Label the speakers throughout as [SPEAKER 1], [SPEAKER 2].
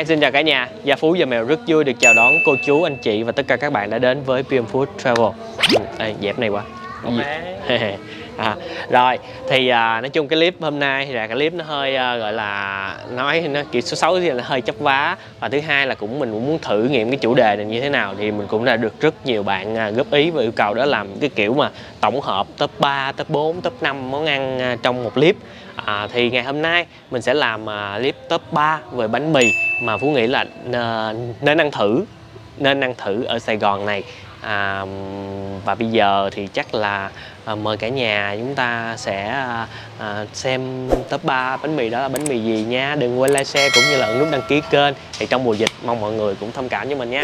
[SPEAKER 1] Hi, xin chào cả nhà. Gia Phú và Mèo rất vui được chào đón cô chú, anh chị và tất cả các bạn đã đến với PM Food Travel. Dẹp này quá. Rồi thì nói chung cái clip hôm nay thì là cái clip nó hơi gọi là nói nó kiểu số xấu thì là hơi chấp vá, và thứ hai là mình cũng muốn thử nghiệm cái chủ đề này như thế nào, thì mình cũng đã được rất nhiều bạn góp ý và yêu cầu đó làm cái kiểu mà tổng hợp top 3, top 4, top 5 món ăn trong một clip. Thì ngày hôm nay mình sẽ làm clip top 3 về bánh mì mà Phú nghĩ là nên ăn thử ở Sài Gòn này. Và bây giờ thì chắc là mời cả nhà chúng ta sẽ xem top 3 bánh mì đó là bánh mì gì nha. Đừng quên like, share cũng như là ấn nút đăng ký kênh. Thì trong mùa dịch mong mọi người cũng thông cảm với mình nha.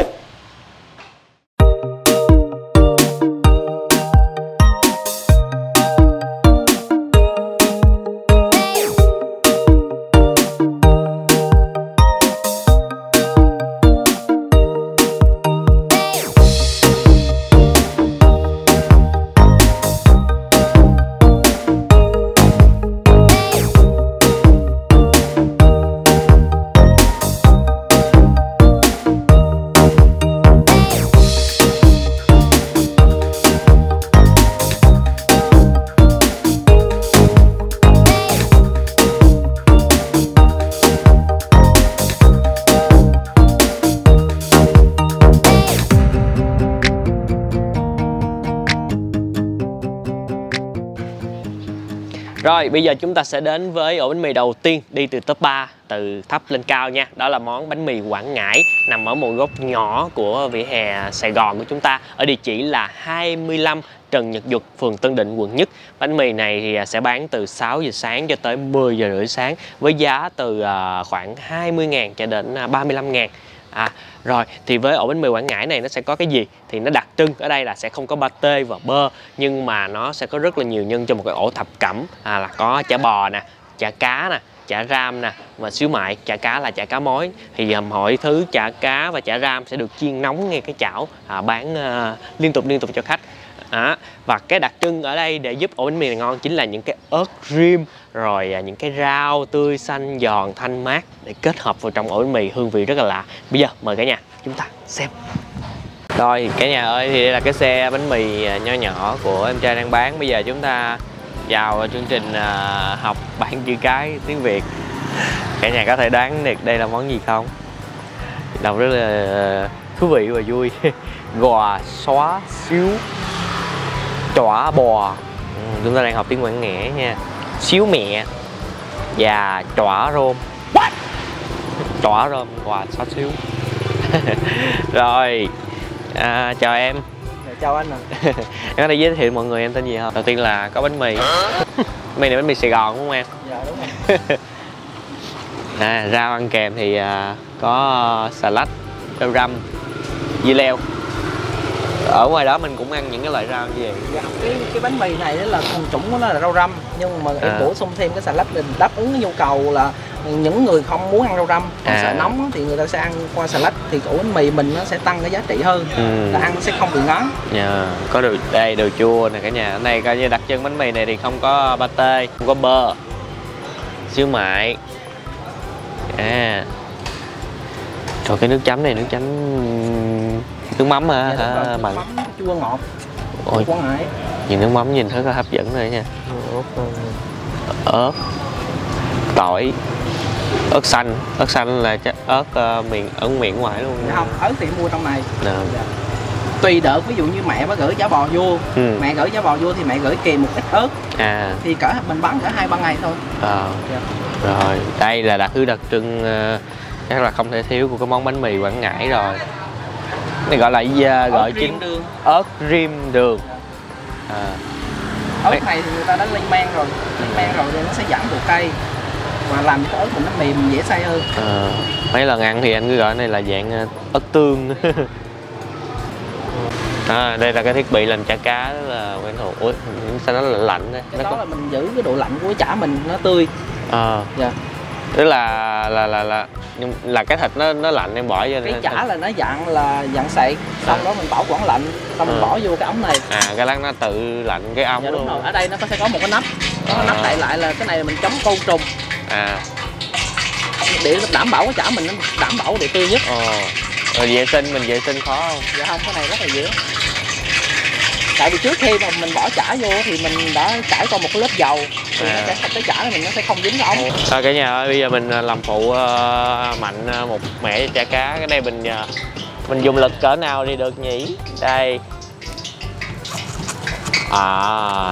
[SPEAKER 1] Rồi bây giờ chúng ta sẽ đến với ổ bánh mì đầu tiên, đi từ top 3 từ thấp lên cao nha. Đó là món bánh mì Quảng Ngãi, nằm ở một góc nhỏ của vỉa hè Sài Gòn của chúng ta, ở địa chỉ là 25 Trần Nhật Duật, phường Tân Định, quận Nhất. Bánh mì này thì sẽ bán từ 6 giờ sáng cho tới 10 giờ rưỡi sáng, với giá từ khoảng 20.000 cho đến 35.000. Rồi thì với ổ bánh mì Quảng Ngãi này nó sẽ có cái gì? Thì nó đặc trưng ở đây là sẽ không có pate và bơ, nhưng mà nó sẽ có rất là nhiều nhân cho một cái ổ thập cẩm, là có chả bò nè, chả cá nè, chả ram nè, và xíu mại. Chả cá là chả cá mối, thì mọi thứ chả cá và chả ram sẽ được chiên nóng ngay cái chảo, bán liên tục cho khách. Và cái đặc trưng ở đây để giúp ổ bánh mì này ngon chính là những cái ớt rim, rồi những cái rau tươi xanh giòn thanh mát để kết hợp vào trong ổ bánh mì, hương vị rất là lạ. Bây giờ mời cả nhà chúng ta xem. Rồi cả nhà ơi, thì đây là cái xe bánh mì nho nhỏ của em trai đang bán. Bây giờ chúng ta vào chương trình học bảng chữ cái tiếng Việt. Cả nhà có thể đoán được đây là món gì không? Đọc rất là thú vị và vui. Gò xóa xíu chỏa bò. Chúng ta đang học tiếng Quảng Ngãi nha. Xíu mẹ và chỏa rôm. Chỏa rôm, gò xóa xíu. Rồi chào em.
[SPEAKER 2] Chào anh ạ.
[SPEAKER 1] Em có thể giới thiệu mọi người em tên gì không? Đầu tiên là có bánh mì. Bánh mì này bánh mì Sài Gòn đúng không em?
[SPEAKER 2] Dạ đúng rồi.
[SPEAKER 1] Rau ăn kèm thì có xà lách, rau răm, dưa leo. Ở ngoài đó mình cũng ăn những cái loại rau như vậy.
[SPEAKER 2] Dạ, cái bánh mì này là thuần chủng của nó là rau răm, nhưng mà em bổ sung thêm cái xà lách để đáp ứng cái nhu cầu là những người không muốn ăn rau răm, còn sợ nóng thì người ta sẽ ăn qua xà lách, thì ổ bánh mì mình nó sẽ tăng cái giá trị hơn, là ăn nó sẽ không bị ngán.
[SPEAKER 1] Có đồ chua nè cả nhà. Ở đây coi như đặc trưng bánh mì này thì không có pate, không có bơ, xíu mại. Rồi cái nước chấm này, nước chấm nước mắm hả?
[SPEAKER 2] Nước mắm chua ngọt. Ôi, Quảng Ngãi.
[SPEAKER 1] Nhìn nước mắm nhìn rất là hấp dẫn rồi nha. Ớt, tỏi, ớt xanh là ớt miền ngoài luôn.
[SPEAKER 2] Không, ớt thì mua trong này. Tùy đợt, ví dụ như mẹ có gửi chả bò vô, mẹ gửi chả bò vô thì mẹ gửi kèm một ít ớt. Thì mình bán cỡ 2-3 ngày thôi.
[SPEAKER 1] Rồi đây là thứ đặc trưng chắc là không thể thiếu của cái món bánh mì Quảng Ngãi rồi. Này gọi là gọi chính ớt rim đường.
[SPEAKER 2] Ớt này thì người ta đã lên men rồi, thì nó sẽ giảm độ cay và làm cho cái ớt mình nó mềm dễ xay hơn.
[SPEAKER 1] Mấy lần ăn thì anh cứ gọi này là dạng ớt tương. Đây là cái thiết bị làm chả cá rất là quen thuộc. Ủa, sao nó lạnh đấy?
[SPEAKER 2] Cái đó là mình giữ cái độ lạnh của chả mình nó tươi.
[SPEAKER 1] Tức là cái thịt nó lạnh em bỏ vô.
[SPEAKER 2] Cái chả là nó dạng sệt, xong đó mình bảo quản lạnh, xong mình bỏ vô cái ống này.
[SPEAKER 1] Cái lát nó tự lạnh cái ống.
[SPEAKER 2] Dạ, đúng rồi. Ở đây nó sẽ có một cái nắp, nó nắp lại là cái này mình chống côn trùng. để đảm bảo cái chả mình nó đảm bảo độ tươi nhất.
[SPEAKER 1] Rồi vệ sinh mình vệ sinh khó không?
[SPEAKER 2] Dạ không, cái này rất là dễ. Tại vì trước khi mà mình bỏ chả vô thì mình đã trải qua một cái lớp dầu thì nó sẽ cái chả này mình nó sẽ không dính cái ống.
[SPEAKER 1] Thôi cả nhà ơi, bây giờ mình làm phụ Mạnh một mẻ chả cá. Cái này mình dùng lực cỡ nào thì được nhỉ? Đây.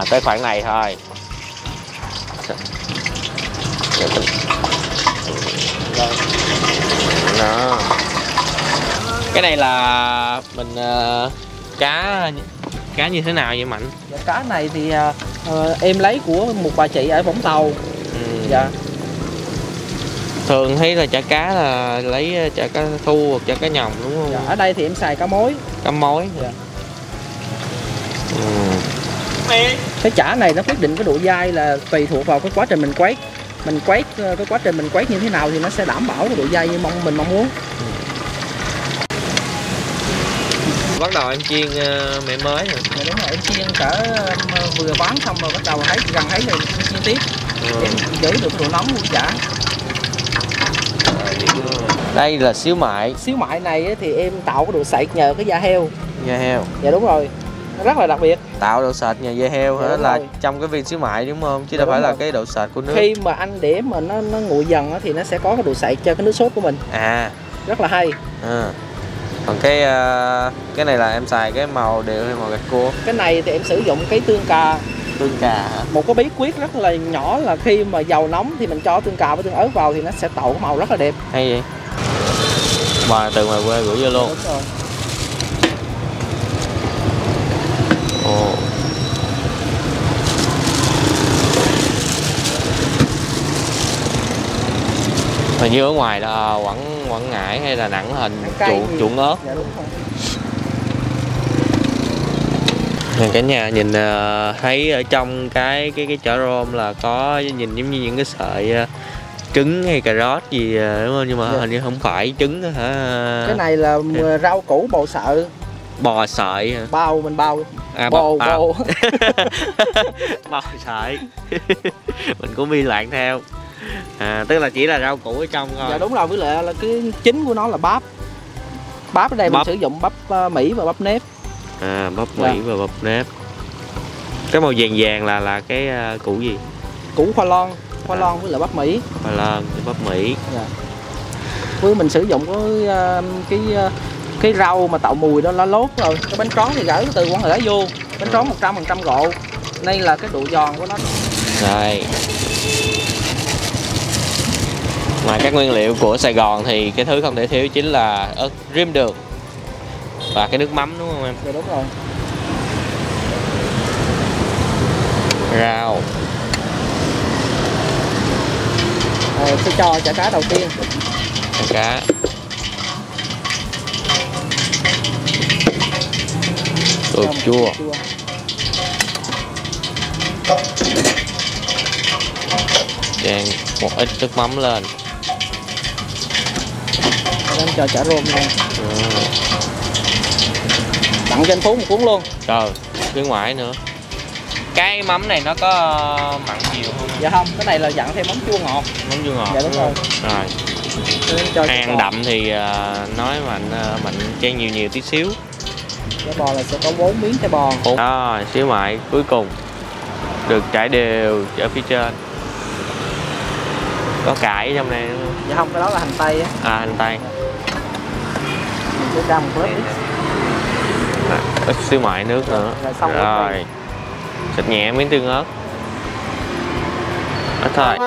[SPEAKER 1] Tới khoảng này thôi. Đó. Cái này là mình cá như thế nào vậy Mạnh?
[SPEAKER 2] Dạ, cá này thì em lấy của một bà chị ở Vũng Tàu. Dạ.
[SPEAKER 1] Thường thấy là chả cá là lấy chả cá thu hoặc chả cá nhồng đúng không?
[SPEAKER 2] Dạ, ở đây thì em xài cá mối.
[SPEAKER 1] Cá mối.
[SPEAKER 2] Dạ. Cái chả này nó quyết định cái độ dai là tùy thuộc vào cái quá trình mình quét. Cái quá trình mình quét như thế nào thì nó sẽ đảm bảo cái độ dai như mình mong muốn.
[SPEAKER 1] Bắt đầu em chiên mẻ mới rồi.
[SPEAKER 2] Dạ đúng rồi, em chiên cỡ vừa bán xong rồi bắt đầu gần thấy rồi chiên tiếp. Để giữ được cái độ nóng của chả.
[SPEAKER 1] Đây là xíu mại.
[SPEAKER 2] Xíu mại này thì em tạo cái độ sệt nhờ cái da heo.
[SPEAKER 1] Da heo.
[SPEAKER 2] Dạ đúng rồi. Nó rất là đặc biệt.
[SPEAKER 1] Tạo độ sệt nhờ da heo
[SPEAKER 2] Dạ,
[SPEAKER 1] đó là
[SPEAKER 2] rồi.
[SPEAKER 1] trong cái viên xíu mại đúng không? Chứ
[SPEAKER 2] Dạ,
[SPEAKER 1] đâu phải là
[SPEAKER 2] rồi.
[SPEAKER 1] cái độ sệt của nước.
[SPEAKER 2] Khi mà anh để mà nó nguội dần thì nó sẽ có cái độ sệt cho cái nước sốt của mình. Rất là hay.
[SPEAKER 1] Còn cái này là em xài cái màu đều hay màu gạch cua?
[SPEAKER 2] Cái này thì em sử dụng cái tương cà.
[SPEAKER 1] Tương cà hả?
[SPEAKER 2] Một cái bí quyết rất là nhỏ là khi mà dầu nóng thì mình cho tương cà với tương ớt vào thì nó sẽ tạo cái màu rất là đẹp.
[SPEAKER 1] Hay vậy? Bà từ ngoài quê gửi vô luôn.
[SPEAKER 2] Đúng rồi. Hình
[SPEAKER 1] như ở ngoài là Quảng Ngãi hay là Đà Nẵng hình chuộng ớt.
[SPEAKER 2] Dạ, đúng
[SPEAKER 1] rồi. Cả nhà nhìn thấy ở trong cái chả rôm là có nhìn giống như những cái sợi trứng hay cà rốt gì đúng không? Nhưng mà hình như không phải trứng hả?
[SPEAKER 2] Cái này là rau củ bò sợi.
[SPEAKER 1] Bò sợi hả?
[SPEAKER 2] Mình bao.
[SPEAKER 1] Bò.
[SPEAKER 2] Bò
[SPEAKER 1] sợi. Mình cũng bi loạn theo. Tức là chỉ là rau củ ở trong thôi.
[SPEAKER 2] Dạ đúng rồi, với lại là cái chính của nó là bắp. Bắp ở đây mình sử dụng bắp Mỹ và bắp nếp.
[SPEAKER 1] Bắp Mỹ và bắp nếp. Cái màu vàng vàng là cái củ gì?
[SPEAKER 2] Củ khoai lang với lại bắp Mỹ.
[SPEAKER 1] Khoai lang với bắp Mỹ.
[SPEAKER 2] Với mình sử dụng cái rau mà tạo mùi đó lá lốt rồi. Cái bánh tráng thì gửi từ Quảng Ngãi vô. Bánh tráng 100% gỗ. Đây là cái độ giòn của nó.
[SPEAKER 1] Rồi. Ngoài các nguyên liệu của Sài Gòn thì cái thứ không thể thiếu chính là ớt rim đường và cái nước mắm đúng không em?
[SPEAKER 2] Dạ đúng rồi.
[SPEAKER 1] Rau.
[SPEAKER 2] Em sẽ cho chả cá đầu tiên.
[SPEAKER 1] Chả cá. Ướp chua. Chan một ít nước mắm lên.
[SPEAKER 2] Em cho chả rôm lên. Tặng cho anh Phú một cuốn luôn.
[SPEAKER 1] Trời, khuyến mãi nữa. Cái mắm này nó có mặn nhiều không?
[SPEAKER 2] Dạ không, cái này là dặn thêm mắm chua ngọt.
[SPEAKER 1] Mắm chua ngọt.
[SPEAKER 2] Dạ đúng rồi.
[SPEAKER 1] Rồi. Ăn đậm thì nói Mạnh chan nhiều tí xíu.
[SPEAKER 2] Chả bò là sẽ có 4 miếng chả bò.
[SPEAKER 1] Đó, xíu mại cuối cùng được trải đều ở phía trên. Có cải trong này đúng không?
[SPEAKER 2] Dạ không, cái đó là hành tây á.
[SPEAKER 1] Hành tây.
[SPEAKER 2] Mình sẽ ra một lớp
[SPEAKER 1] ít xíu mại nước nữa. Rồi. Xịt nhẹ miếng tương ớt. Ít thôi.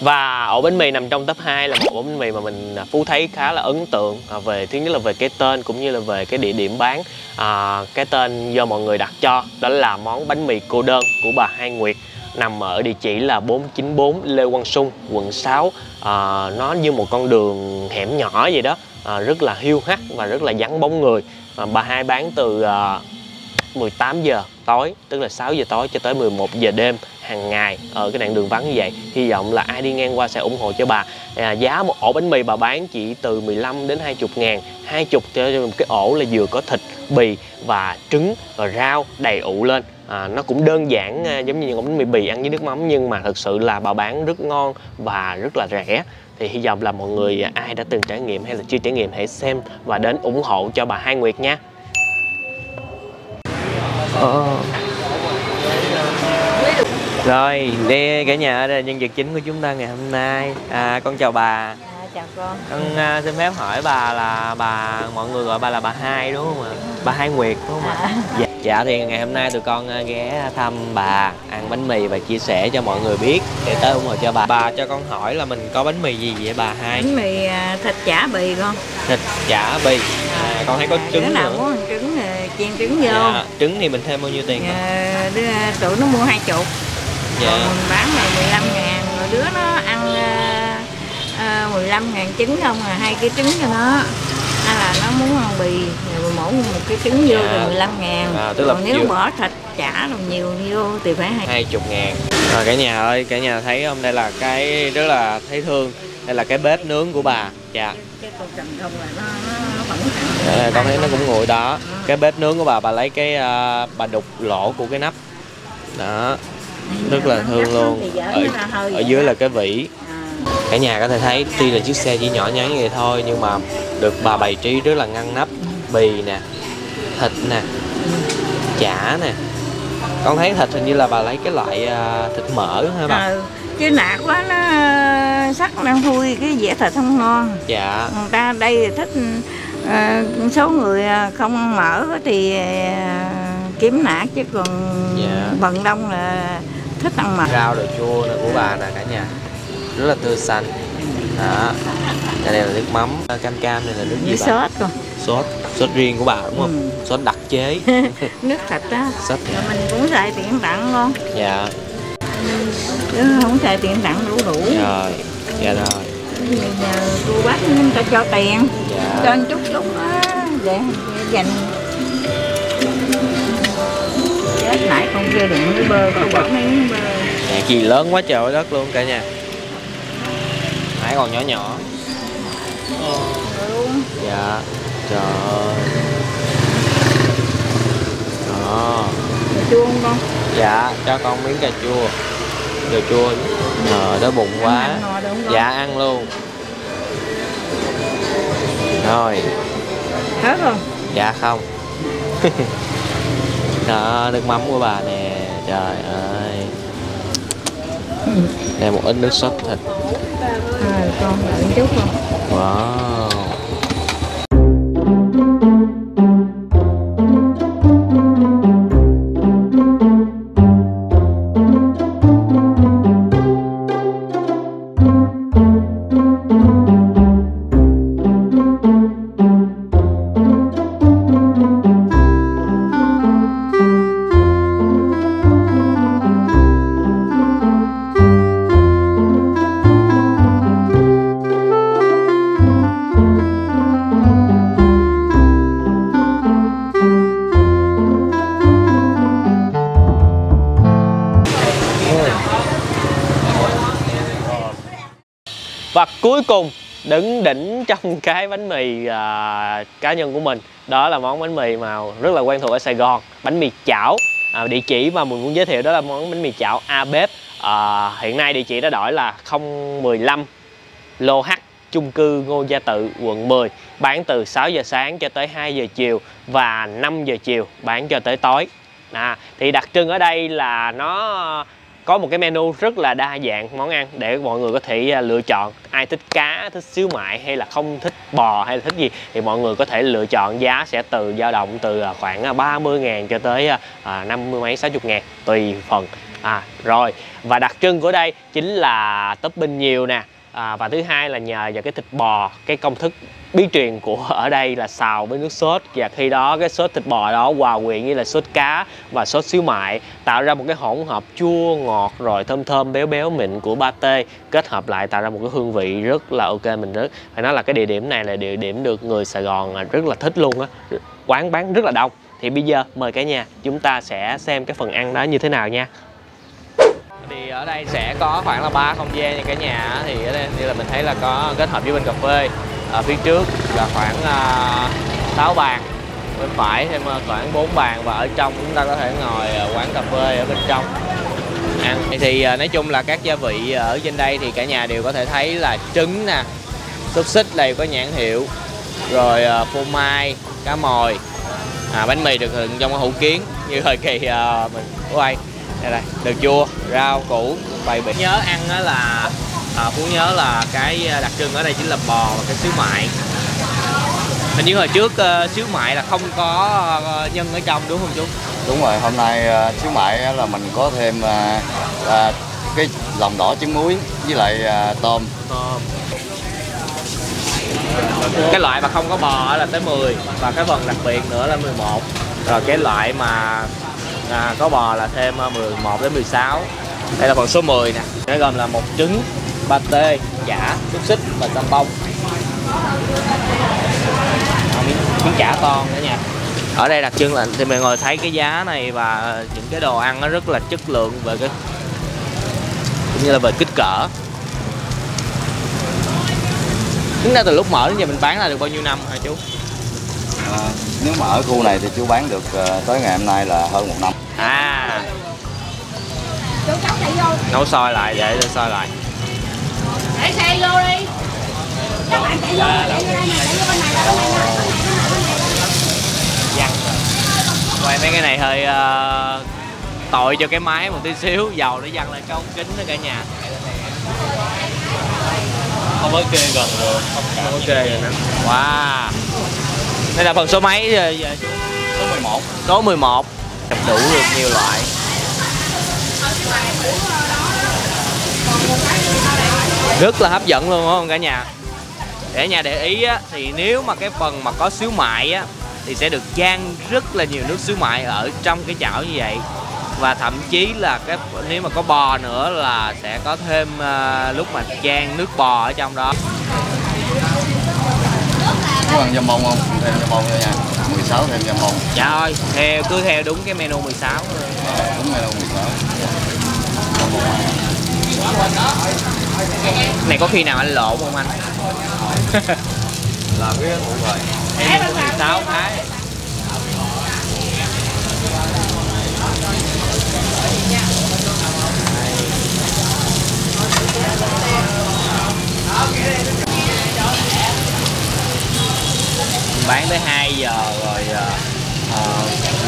[SPEAKER 1] Và ổ bánh mì nằm trong top 2 là một ổ bánh mì mà mình Phú thấy khá là ấn tượng về thứ nhất là về cái tên cũng như là về cái địa điểm bán. Cái tên do mọi người đặt cho đó là món bánh mì cô đơn của bà Hai Nguyệt, nằm ở địa chỉ là 494 Lê Quang Sung, quận 6. Nó như một con đường hẻm nhỏ vậy đó, rất là hiu hắt và rất là vắng bóng người. Bà Hai bán từ 18 giờ tối, tức là 6 giờ tối cho tới 11 giờ đêm hàng ngày ở cái đoạn đường vắng như vậy. Hy vọng là ai đi ngang qua sẽ ủng hộ cho bà. Giá một ổ bánh mì bà bán chỉ từ 15 đến 20 ngàn. 20 cho một cái ổ là vừa có thịt, bì và trứng và rau đầy ụ lên. Nó cũng đơn giản giống như những ổ bánh mì bì ăn với nước mắm, nhưng mà thật sự là bà bán rất ngon và rất là rẻ. Thì hy vọng là mọi người ai đã từng trải nghiệm hay là chưa trải nghiệm hãy xem và đến ủng hộ cho bà Hai Nguyệt nha. Rồi, đây cả nhà, đây là nhân vật chính của chúng ta ngày hôm nay. Con chào bà.
[SPEAKER 3] Chào con.
[SPEAKER 1] Con xin phép hỏi bà là mọi người gọi bà là bà Hai đúng không ạ? Bà Hai Nguyệt đúng không ạ? Dạ thì ngày hôm nay tụi con ghé thăm bà, ăn bánh mì và chia sẻ cho mọi người biết để tới ủng hộ cho bà. Bà cho con hỏi là mình có bánh mì gì vậy bà Hai?
[SPEAKER 3] Bánh mì thịt chả bì con.
[SPEAKER 1] Thịt chả bì. Con thấy có trứng
[SPEAKER 3] nào
[SPEAKER 1] nữa.
[SPEAKER 3] có trứng chiên trứng vô.
[SPEAKER 1] Dạ. Trứng thì mình thêm bao nhiêu tiền?
[SPEAKER 3] Tụi nó mua 20.
[SPEAKER 1] Dạ.
[SPEAKER 3] Còn mình bán này 15 ngàn. Rồi đứa nó ăn 15 ngàn trứng không, 2 cái trứng cho nó. Hay là nó muốn ăn bì, rồi mỗi một cái trứng vô thì 15 ngàn.
[SPEAKER 1] Tức là
[SPEAKER 3] còn nếu bỏ thịt chả rồi nhiều vô thì phải
[SPEAKER 1] 20 ngàn. Rồi cả nhà ơi, cả nhà thấy không? Đây là cái rất là thấy thương. Đây là cái bếp nướng của bà. Dạ.
[SPEAKER 3] Cái con cầm không là nó vẫn
[SPEAKER 1] con thấy nó cũng nguội đó. Cái bếp nướng của bà lấy cái bà đục lỗ của cái nắp. Đó. Rất là thương luôn. Ở dưới là cái vỉ. Cả nhà có thể thấy tuy là chiếc xe chỉ nhỏ nhắn như vậy thôi nhưng mà được bà bày trí rất là ngăn nắp. Bì nè, thịt nè, chả nè. Con thấy thịt hình như là bà lấy cái loại thịt mỡ hả bà?
[SPEAKER 3] Chứ nạc quá nó sắc đang thui, cái dẻ thịt không ngon.
[SPEAKER 1] Dạ.
[SPEAKER 3] Người ta đây thích số người không ăn mỡ thì kiếm nạc, chứ còn phần đông là thích ăn mỡ.
[SPEAKER 1] Rau đồ chua này của bà nè cả nhà, rất là tươi xanh. Đó. Đây là nước mắm, cam này là nước gì bà? Sốt sốt riêng của bà đúng không? Sốt đặc chế.
[SPEAKER 3] Nước thịt á. Rồi mình cũng xài tiền tặng luôn.
[SPEAKER 1] Dạ.
[SPEAKER 3] Chứ không xài tiền tặng đủ.
[SPEAKER 1] Rồi. Dạ rồi.
[SPEAKER 3] Nhờ cô bác người ta cho tiền.
[SPEAKER 1] Dạ.
[SPEAKER 3] Cho chút á để dành. Chết nãy con kia đừng cái bơ, con bỏ mấy bơ.
[SPEAKER 1] Nhà gì lớn quá trời đất luôn cả nhà. Nãy còn nhỏ nhỏ. Dạ. Trời ơi. Đó.
[SPEAKER 3] Cà chua không con?
[SPEAKER 1] Dạ, cho con miếng cà chua. Cà chua. Đói bụng quá. Dạ ăn luôn. Rồi.
[SPEAKER 3] Hết không?
[SPEAKER 1] Dạ không. Đó, nước mắm của bà nè. Trời ơi. Đây một ít nước sốt thịt.
[SPEAKER 3] Con đợi chút không?
[SPEAKER 1] Wow. Và cuối cùng đứng đỉnh trong cái bánh mì cá nhân của mình, đó là món bánh mì mà rất là quen thuộc ở Sài Gòn, bánh mì chảo. Địa chỉ mà mình muốn giới thiệu đó là món bánh mì chảo A Bếp. Hiện nay địa chỉ đã đổi là 015 Lô H, chung cư Ngô Gia Tự, quận 10. Bán từ 6 giờ sáng cho tới 2 giờ chiều và 5 giờ chiều bán cho tới tối. Thì đặc trưng ở đây là nó có một cái menu rất là đa dạng món ăn để mọi người có thể lựa chọn. Ai thích cá, thích xíu mại hay là không thích bò hay là thích gì thì mọi người có thể lựa chọn. Giá sẽ dao động từ khoảng 30.000 cho tới 50 mấy 60.000 tùy phần. Rồi, và đặc trưng của đây chính là topping nhiều nè. Và thứ hai là nhờ vào cái thịt bò, cái công thức bí truyền của ở đây là xào với nước sốt, và khi đó cái sốt thịt bò đó hòa quyện với là sốt cá và sốt xíu mại tạo ra một cái hỗn hợp chua ngọt rồi thơm thơm béo béo mịn của pate, kết hợp lại tạo ra một cái hương vị rất là ok. Mình rất phải nói là cái địa điểm này là địa điểm được người Sài Gòn rất là thích luôn á, quán bán rất là đông. Thì bây giờ mời cả nhà chúng ta sẽ xem cái phần ăn đó như thế nào nha. Thì ở đây sẽ có khoảng là 3 không gian nha cả nhà. Thì ở đây như là mình thấy là có kết hợp với bên cà phê. Ở phía trước là khoảng 6 bàn, bên phải thêm khoảng 4 bàn, và ở trong chúng ta có thể ngồi quán cà phê ở bên trong ăn. Thì nói chung là các gia vị ở trên đây thì cả nhà đều có thể thấy là trứng nè, xúc xích đây có nhãn hiệu, rồi phô mai, cá mòi, bánh mì được đựng trong cái hũ kiến như thời kỳ mình quay. Đây được chua, rau củ bày biện. Nhớ ăn đó là Phú nhớ là cái đặc trưng ở đây chính là bò và cái xíu mại. Hình như hồi trước xíu mại là không có nhân ở trong đúng không chú?
[SPEAKER 4] Đúng rồi, hôm nay xíu mại là mình có thêm cái lòng đỏ trứng muối với lại tôm.
[SPEAKER 1] Cái loại mà không có bò là tới 10, và cái phần đặc biệt nữa là 11. Rồi cái loại mà có bò là thêm 11 đến 16. Đây là phần số 10 nè. Nó gồm là một trứng, pate, chả, xúc xích và sambong bông. Miếng chả to nữa nha. Ở đây đặc trưng là thì mọi người thấy cái giá này và những cái đồ ăn nó rất là chất lượng về cái cũng như là về kích cỡ. Chúng ta từ lúc mở đến giờ mình bán là được bao nhiêu năm hả chú?
[SPEAKER 4] Nếu mà ở khu này thì chú bán được tới ngày hôm nay là hơn 1 năm.
[SPEAKER 1] Nấu sôi lại, để sôi lại.
[SPEAKER 5] Để xe vô đi. Các bạn chạy vô bên này.
[SPEAKER 1] Quay mấy cái này hơi tội cho cái máy một tí xíu, dầu nó văng lên cái ống kính đó cả nhà. Không có kê gần được, không có kê rồi nè. Wow. Đây là phần số mấy giờ chú?
[SPEAKER 4] Số 11.
[SPEAKER 1] Số 11. Nhập đủ được nhiều loại. Rất là hấp dẫn luôn đúng không cả nhà? Để nhà để ý á, thì nếu mà cái phần mà có xíu mại á thì sẽ được chan rất là nhiều nước xíu mại ở trong cái chảo như vậy. Và thậm chí là nếu mà có bò nữa là sẽ có thêm lúc mà chan nước bò ở trong đó.
[SPEAKER 4] Có ăn dăm bông không? Thêm dăm bông thôi nha. 16 thêm dăm bông.
[SPEAKER 1] Dạ ơi, cứ theo đúng cái menu 16 thôi.
[SPEAKER 4] Đúng menu 16.
[SPEAKER 1] Này có khi nào anh lộn không anh?
[SPEAKER 4] Làm cái thủ rồi.
[SPEAKER 1] Em 16 thái. Bán tới 2 giờ rồi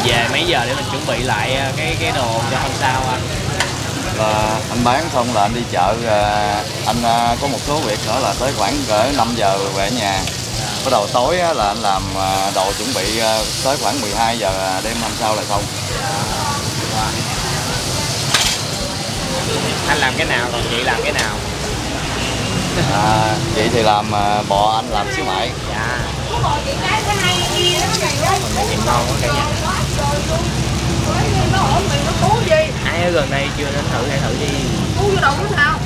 [SPEAKER 1] về mấy giờ để mình chuẩn bị lại cái đồ cho hôm sau anh?
[SPEAKER 4] Là anh bán xong là anh đi chợ, anh có một số việc nữa là tới khoảng cỡ 5 giờ về nhà. Bắt đầu tối là anh làm đồ chuẩn bị tới khoảng 12 giờ đêm hôm sau là xong.
[SPEAKER 1] Anh làm cái nào còn chị làm cái nào?
[SPEAKER 4] Chị thì làm bò, anh làm xíu mại.
[SPEAKER 1] Dạ. Nhìn ngon quá cả nhà. Ai ở gần đây chưa đến thử hãy thử đi.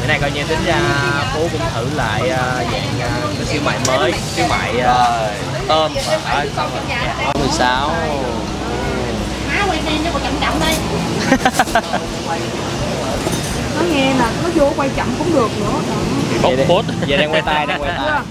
[SPEAKER 1] Bữa nay coi như tính ra Phú cũng thử lại dạng xíu mại mới, xíu mại tôm ở 16.
[SPEAKER 5] Má quay phim cho cô chậm chậm đi.
[SPEAKER 3] Nó nghe là nó vô quay chậm cũng được nữa.
[SPEAKER 1] Bốc phốt. Giờ đang quay tay, đang quay tay.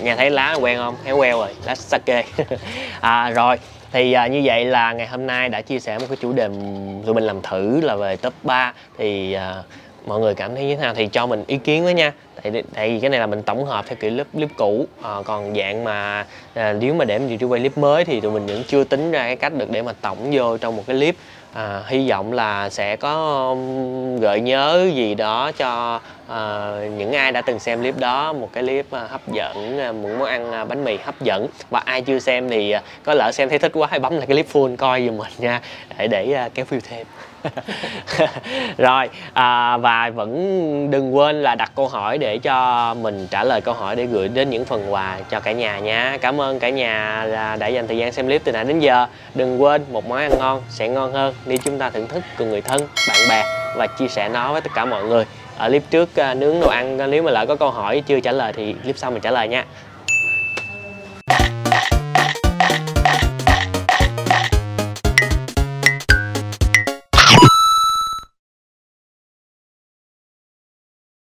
[SPEAKER 1] Nghe thấy lá quen không? Thấy queo rồi, lá sake. Rồi thì như vậy là ngày hôm nay đã chia sẻ một cái chủ đề tụi mình làm thử là về top 3. Thì mọi người cảm thấy như thế nào thì cho mình ý kiến với nha. Tại vì cái này là mình tổng hợp theo kiểu clip cũ, còn dạng mà nếu mà để mình quay clip mới thì tụi mình vẫn chưa tính ra cái cách được để mà tổng vô trong một cái clip. Hy vọng là sẽ có gợi nhớ gì đó cho những ai đã từng xem clip đó, một cái clip hấp dẫn, một món ăn bánh mì hấp dẫn. Và ai chưa xem thì có lỡ xem thấy thích quá hãy bấm lại cái clip full coi giùm mình nha, để kéo view thêm. Rồi và vẫn đừng quên là đặt câu hỏi để cho mình trả lời câu hỏi để gửi đến những phần quà cho cả nhà nha. Cảm ơn cả nhà đã dành thời gian xem clip từ nãy đến giờ. Đừng quên một món ăn ngon sẽ ngon hơn nếu chúng ta thưởng thức cùng người thân, bạn bè và chia sẻ nó với tất cả mọi người. Ở clip trước nướng đồ ăn, nếu mà lỡ có câu hỏi chưa trả lời thì clip sau mình trả lời nha.